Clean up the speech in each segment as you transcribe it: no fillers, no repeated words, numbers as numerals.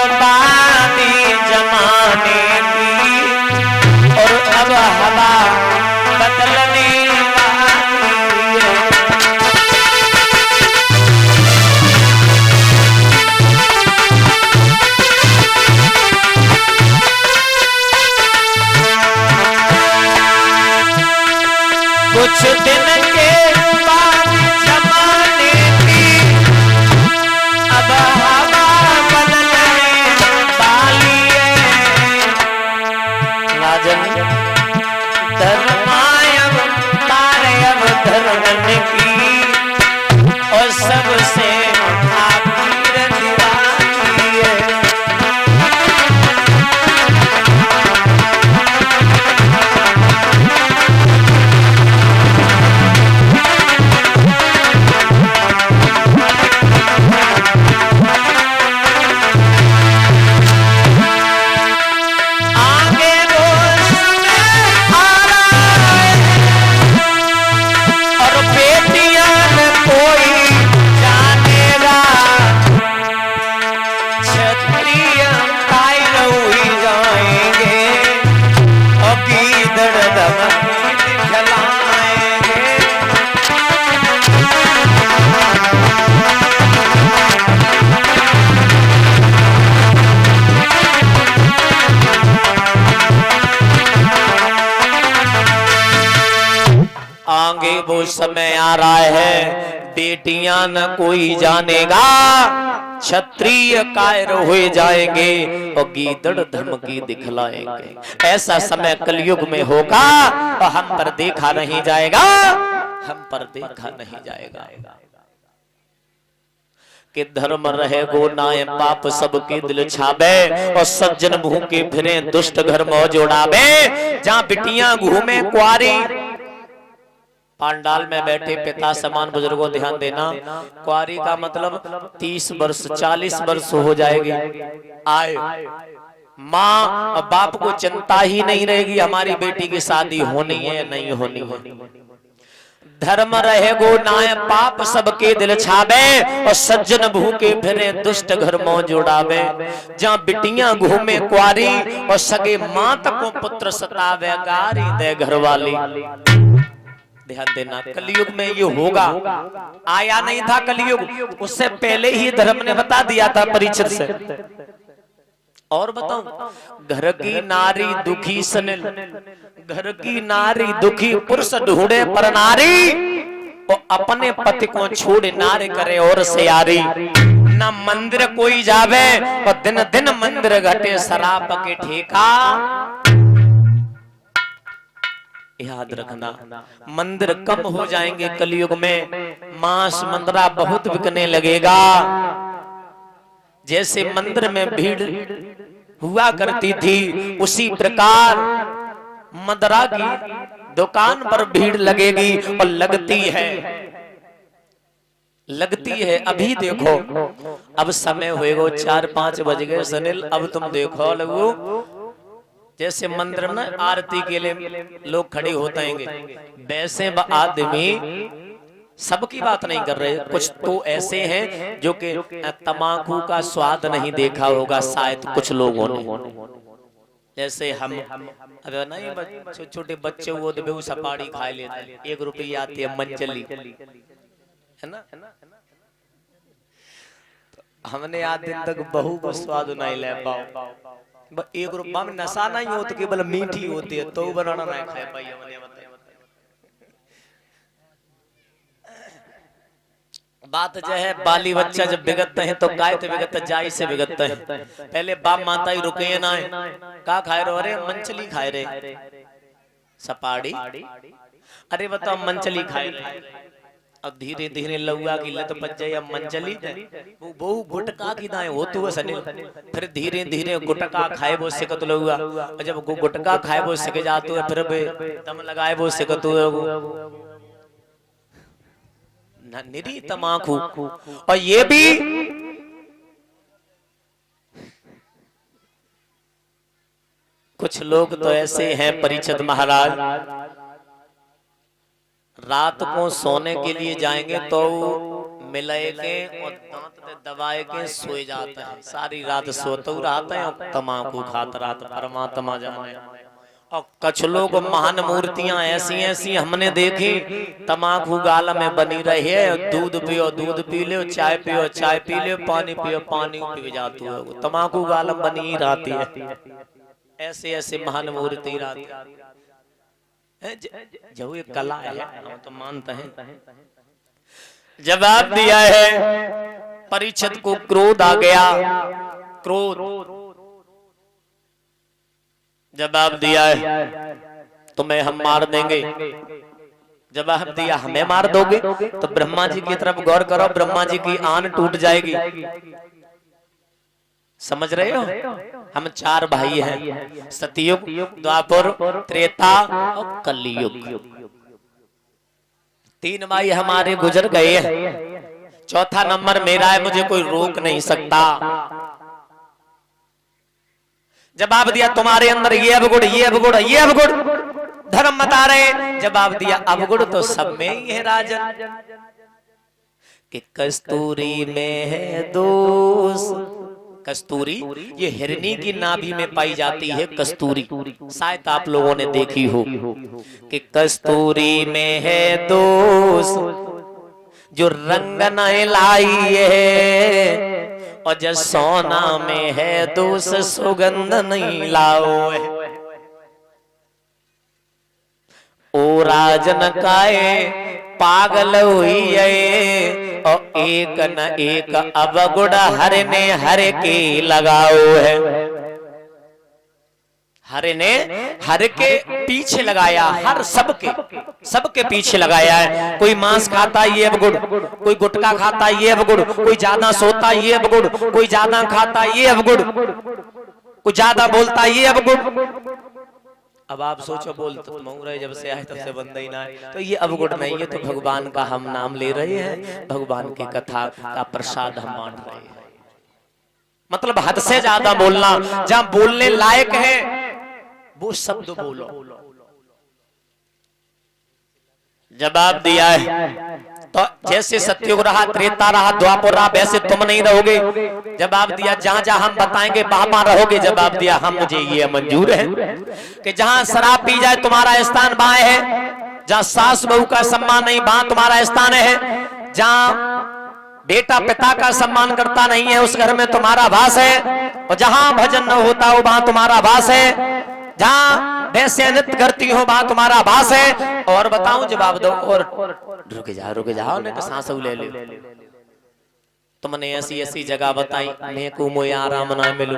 बर्बादी जमाने की और अब हवा बदलने वाली है। कुछ दिन के बाद जमाने की अब हवा बदलने वाली है। राजन धर्मायब तारयब धर्मन की और सबसे आखिर दिवाली है। आगे वो समय आ रहा है बेटियां न कोई जानेगा, क्षत्रिय कायर हो जाएंगे और गीदड़ धमकी दिखलाएंगे। ऐसा समय कलयुग में होगा और हम पर देखा नहीं जाएगा, हम पर देखा नहीं जाएगा कि धर्म रहे गो नाय पाप सबके दिल छाबे और सज्जन भूखे फिरे दुष्ट घर मौ जोड़ाबे। जहां बिटियां घूमे कुआरी, पांडाल में बैठे पिता समान बुजुर्गों ध्यान देना, कुआरी का मतलब 30 वर्ष 40 वर्ष हो जाएगी आए, माँ और बाप को चिंता ही नहीं रहेगी हमारी बेटी की शादी होनी है या नहीं होनी है। धर्म रहे गो नाय पाप सबके दिल छाबे और सज्जन भूखे फिरे दुष्ट घर मौ जोड़ावे। जहाँ बिटियां घूमे कुआरी और सगे मात को पुत्र सतावे गारी दे घरवाली। ध्यान देना कलयुग में ये होगा, आया नहीं था कलयुग, उससे पहले ही धर्म ने बता दिया था परीक्षित से। और बताऊं, घर की नारी दुखी सनिल, घर की नारी दुखी पुरुष ढूंढे पर नारी, और अपने पति को छोड़ नारे करे और सियारी। न मंदिर कोई जावे और दिन दिन मंदिर घटे शराब के ठेका। याद रखना मंदिर कम हो जाएंगे कलयुग में, मांस मंदरा बहुत बिकने लगेगा। जैसे मंदिर में भीड़ हुआ करती थी उसी प्रकार मदरा की दुकान पर भीड़ लगेगी और लगती है। अभी देखो अब समय होएगा 4-5 बज गए सनिल, अब तुम देखो लगो जैसे मंदिर में आरती के लिए लोग खड़े होते हैं, वैसे आदमी सबकी बात नहीं कर रहे, कुछ तो ऐसे हैं जो कि तंबाकू का स्वाद नहीं देखा होगा शायद कुछ लोगों ने। जैसे हम अब नहीं छोटे बच्चे वो तो सपाड़ी खा लेते हैं, 1 रुपया आती है मंचली, है ना। हमने आज दिन तक बहु को स्वाद नहीं ले पाओ। 1 रुपया में नशा नहीं होता, केवल मीठी होती है, तो बनाना नहीं खाए भाई हमने। बात जो है बाली बच्चा जब बिगड़ते हैं तो काय तो बिगड़ते जाई से बिगड़ते हैं। पहले बाप माता ही रुके ना है, का खाए रहे, अरे मंचली खाए रहे, सपाड़ी, अरे बताओ मंचली खाए रहे। अब धीरे धीरे लौआ की लत पच जाए, अब मंचली वो बहु गुटका की दाएं हो तो सनिल, फिर धीरे धीरे गुटका खाए वो सिकत लौआ, और जब गुटका खाए वो सिक जाते है, फिर दम लगाए वो सिकत निरी तमाकू। और ये भी कुछ लोग तो ऐसे हैं परीक्षित महाराज, रात को सोने के लिए जाएंगे तो मिलाए के और दांत पे दबाए के सोए जाता है, सारी रात सोते रहते हैं और तमाकू खाते रहते, परमात्मा जाने। और कुछ लोग महान मूर्तियां ऐसी ऐसी हमने देखी, तमाकू गाल में बनी रही है, दूध पियो दूध पी लो, चाय पियो चाय पी लो, पानी पियो पानी पी जाती है, तमाकू गाल में बनी ही रहती है। ऐसे ऐसे महान मूर्ति रहती है, जो ये कला है हम तो मानते हैं। जवाब दिया है, परीक्षित को क्रोध आ गया, क्रोध। जवाब दिया है, तुम्हें हम मार देंगे। जवाब दिया, हमें मार दोगे? तो ब्रह्मा जी की तरफ गौर करो, ब्रह्मा जी की आन टूट जाएगी। समझ रहे हो? हम 4 भाई हैं, सतयुग, द्वापर, त्रेता और कलयुग। 3 भाई हमारे गुजर गए हैं, चौथा नंबर मेरा है, मुझे कोई रोक नहीं सकता। जवाब दिया, तुम्हारे अंदर ये अवगुण ये अवगुण ये अवगुण, धर्म बता रहे। जवाब दिया, अवगुण तो सब में ही है राजन, कि कस्तूरी में है दोष। कस्तूरी ये हिरनी की नाभि में पाई जाती है, कस्तूरी शायद आप लोगों ने देखी हो, कि कस्तूरी में है दोष जो रंग न लाई है, और जब सोना में है दोष सुगंध नहीं लाओ है। ओ राजन काए पागल हुई है, और एक न एक अवगुण हर ने हर के लगाओ है। हर ने हर के पीछे लगाया, हर सबके पीछे लगाया है। कोई मांस खाता ये अवगुण, कोई गुटखा खाता ये अवगुण, कोई ज्यादा सोता ये अवगुण, कोई ज्यादा खाता ये अवगुण, कोई ज्यादा बोलता ये अवगुण। अब आप सोचो, बोल तो रहे जब से आए तब से बंद ही ना है, तो ये अवगुण नहीं है, तो भगवान का हम नाम ले रहे हैं, भगवान की कथा का प्रसाद हम बांट रहे हैं। मतलब हद से ज्यादा बोलना, जहां बोलने लायक है वो शब्द बोलो। जवाब दिया है, तो जैसे सतयुग रहा, त्रेता रहा, द्वापर रहा, वैसे तुम नहीं रहोगे। जवाब दिया, जहां जहां हम बताएंगे वहां रहोगे। जवाब दिया, हम मुझे ये मंजूर है कि जहां शराब पी जाए तुम्हारा स्थान बाएं है, जहां सास बहू का सम्मान नहीं वहां तुम्हारा स्थान है, जहां बेटा पिता का सम्मान करता नहीं है उस घर में तुम्हारा वास है, और जहां भजन न होता हो वहां तुम्हारा वास है, जहां वैसे नृत्य करती हो वहां तुम्हारा वास है। और बताऊं? जवाब दो। और रुक जाओ ने सांस ले लो। तुमने ऐसी ऐसी जगह बताई, मैं को मोय आराम ना मिलू,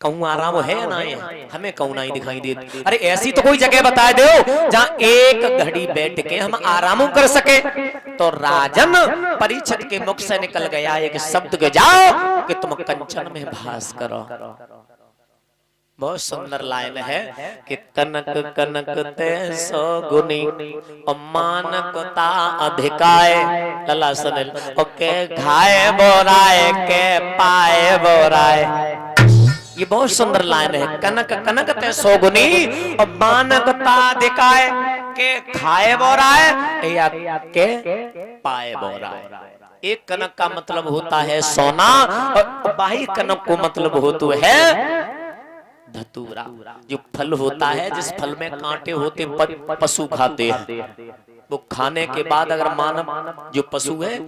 कहूं आराम है या ना है? हमें कहूं नहीं दिखाई देती। अरे ऐसी तो कोई जगह बता दो जहां एक घड़ी बैठ के हम आराम कर सके। तो राजन परीक्षित के मुख से निकल गया एक शब्द के जाओ कि तुम कंचन में भास करो। बहुत सुंदर लाइन है कि कनक कनक ते सो गुनी और मानकता अधिकाय। लला सुनिल, ओके घाए बोराए के पाए बोराए। ये बहुत सुंदर लाइन है, कनक कनक ते सो गुनी और मानकता अधिकाय, के खाए बोराए या के पाए बोराए। एक कनक का मतलब होता है सोना, और बाही कनक को मतलब होता है धतूरा, जो फल होता है जिस फल में कांटे होते पशु खाते हैं। वो खाने के बाद अगर मानव जो पशु है,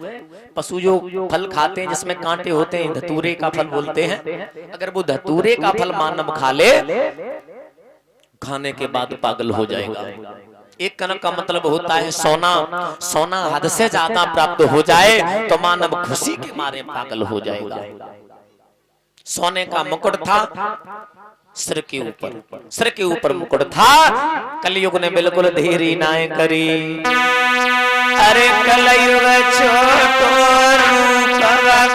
पशु जो फल खाते हैं जिसमें कांटे होते हैं, धतूरे का फल बोलते हैं। अगर वो धतूरे का फल मानव खा ले, खाने के बाद पागल हो जाएगा। एक कनक का मतलब होता है सोना। सोना हद से ज्यादा प्राप्त हो जाए तो मानव खुशी के मारे पागल हो जाएगा। सोने का मुकुट था सिर के ऊपर मुकुट था। कलयुग ने बिल्कुल धीरी नाय करी। अरे कलयुग छोटो